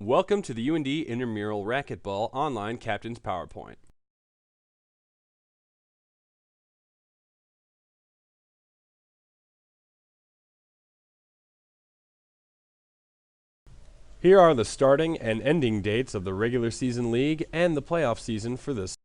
Welcome to the UND Intramural Racquetball Online Captain's PowerPoint. Here are the starting and ending dates of the regular season league and the playoff season for this.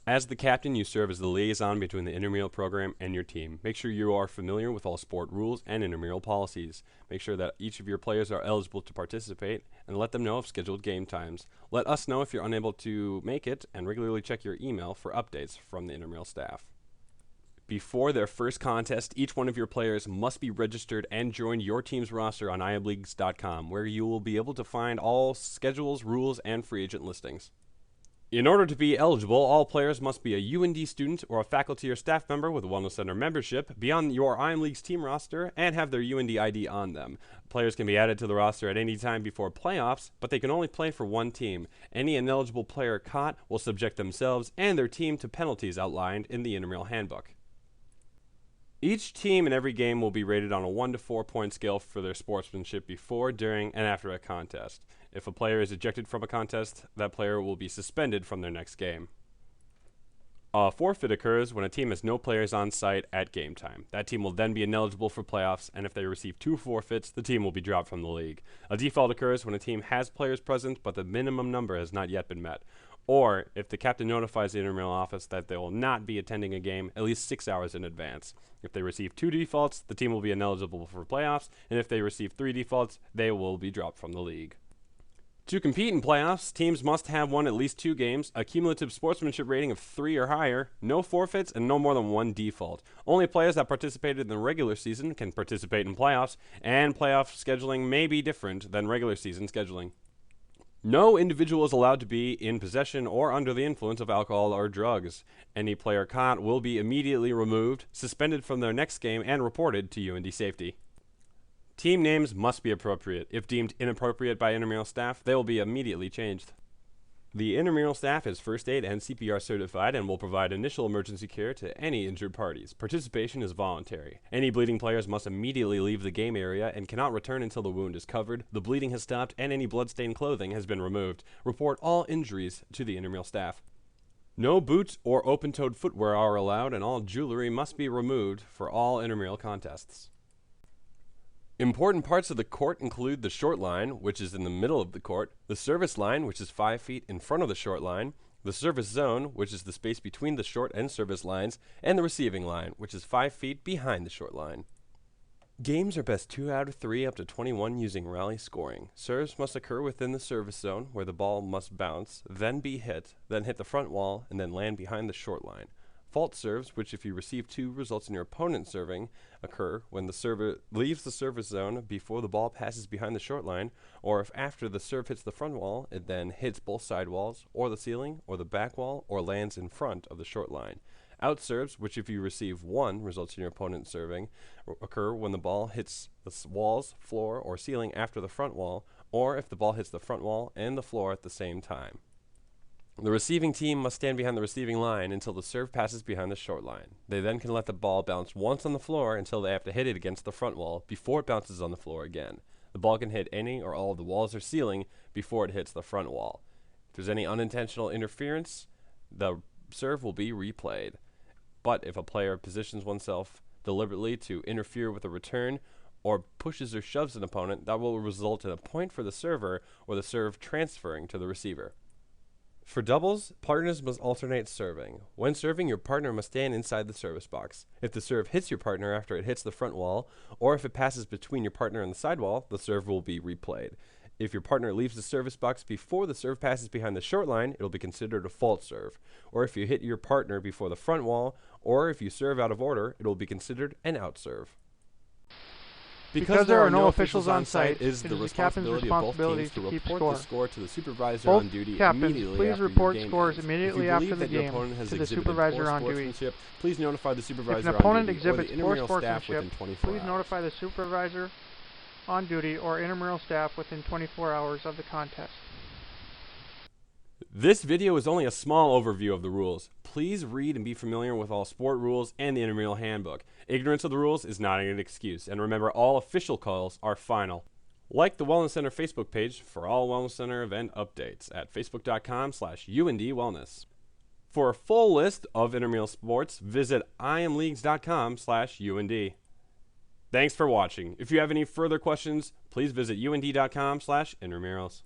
As the captain, you serve as the liaison between the intramural program and your team. Make sure you are familiar with all sport rules and intramural policies. Make sure that each of your players are eligible to participate and let them know of scheduled game times. Let us know if you're unable to make it and regularly check your email for updates from the intramural staff. Before their first contest, each one of your players must be registered and join your team's roster on iamleagues.com, where you will be able to find all schedules, rules, and free agent listings. In order to be eligible, all players must be a UND student or a faculty or staff member with a Wellness Center membership, be on your iamleagues team roster, and have their UND ID on them. Players can be added to the roster at any time before playoffs, but they can only play for one team. Any ineligible player caught will subject themselves and their team to penalties outlined in the intramural handbook. Each team in every game will be rated on a 1 to 4 point scale for their sportsmanship before, during, and after a contest. If a player is ejected from a contest, that player will be suspended from their next game. A forfeit occurs when a team has no players on site at game time. That team will then be ineligible for playoffs, and if they receive 2 forfeits, the team will be dropped from the league. A default occurs when a team has players present, but the minimum number has not yet been met. Or if the captain notifies the intramural office that they will not be attending a game at least 6 hours in advance. If they receive 2 defaults, the team will be ineligible for playoffs, and if they receive 3 defaults, they will be dropped from the league. To compete in playoffs, teams must have won at least 2 games, a cumulative sportsmanship rating of 3 or higher, no forfeits, and no more than 1 default. Only players that participated in the regular season can participate in playoffs, and playoff scheduling may be different than regular season scheduling. No individual is allowed to be in possession or under the influence of alcohol or drugs. Any player caught will be immediately removed, suspended from their next game, and reported to UND safety. Team names must be appropriate. If deemed inappropriate by intramural staff, they will be immediately changed. The intramural staff is first aid and CPR certified and will provide initial emergency care to any injured parties. Participation is voluntary. Any bleeding players must immediately leave the game area and cannot return until the wound is covered, the bleeding has stopped, and any blood-stained clothing has been removed. Report all injuries to the intramural staff. No boots or open-toed footwear are allowed, and all jewelry must be removed for all intramural contests. Important parts of the court include the short line, which is in the middle of the court, the service line, which is 5 feet in front of the short line, the service zone, which is the space between the short and service lines, and the receiving line, which is 5 feet behind the short line. Games are best 2 out of 3 up to 21 using rally scoring. Serves must occur within the service zone, where the ball must bounce, then be hit, then hit the front wall, and then land behind the short line. Fault serves, which if you receive 2 results in your opponent serving, occur when the server leaves the service zone before the ball passes behind the short line, or if after the serve hits the front wall, it then hits both side walls, or the ceiling, or the back wall, or lands in front of the short line. Out serves, which if you receive 1 results in your opponent serving, occur when the ball hits the walls, floor, or ceiling after the front wall, or if the ball hits the front wall and the floor at the same time. The receiving team must stand behind the receiving line until the serve passes behind the short line. They then can let the ball bounce once on the floor until they have to hit it against the front wall before it bounces on the floor again. The ball can hit any or all of the walls or ceiling before it hits the front wall. If there's any unintentional interference, the serve will be replayed. But if a player positions oneself deliberately to interfere with a return or pushes or shoves an opponent, that will result in a point for the server or the serve transferring to the receiver. For doubles, partners must alternate serving. When serving, your partner must stand inside the service box. If the serve hits your partner after it hits the front wall, or if it passes between your partner and the side wall, the serve will be replayed. If your partner leaves the service box before the serve passes behind the short line, it will be considered a fault serve. Or if you hit your partner before the front wall, or if you serve out of order, it will be considered an out serve. Because there are no officials on site, it is the responsibility of both teams to report the score to the supervisor Both on duty captains, immediately please after report your game scores ends. immediately If you after believe the that your game opponent has to the exhibited supervisor poor on duty. sportsmanship, please notify the If supervisor an on opponent duty or the exhibits poor intramural staff sportsmanship, within 24 please hours. notify the supervisor on duty or intramural staff within 24 hours of the contest. This video is only a small overview of the rules. Please read and be familiar with all sport rules and the intramural handbook. Ignorance of the rules is not an excuse, and remember all official calls are final. Like the Wellness Center Facebook page for all Wellness Center event updates at facebook.com/UNDwellness. For a full list of intramural sports, visit imleagues.com/UND. Thanks for watching. If you have any further questions, please visit UND.com/intramurals.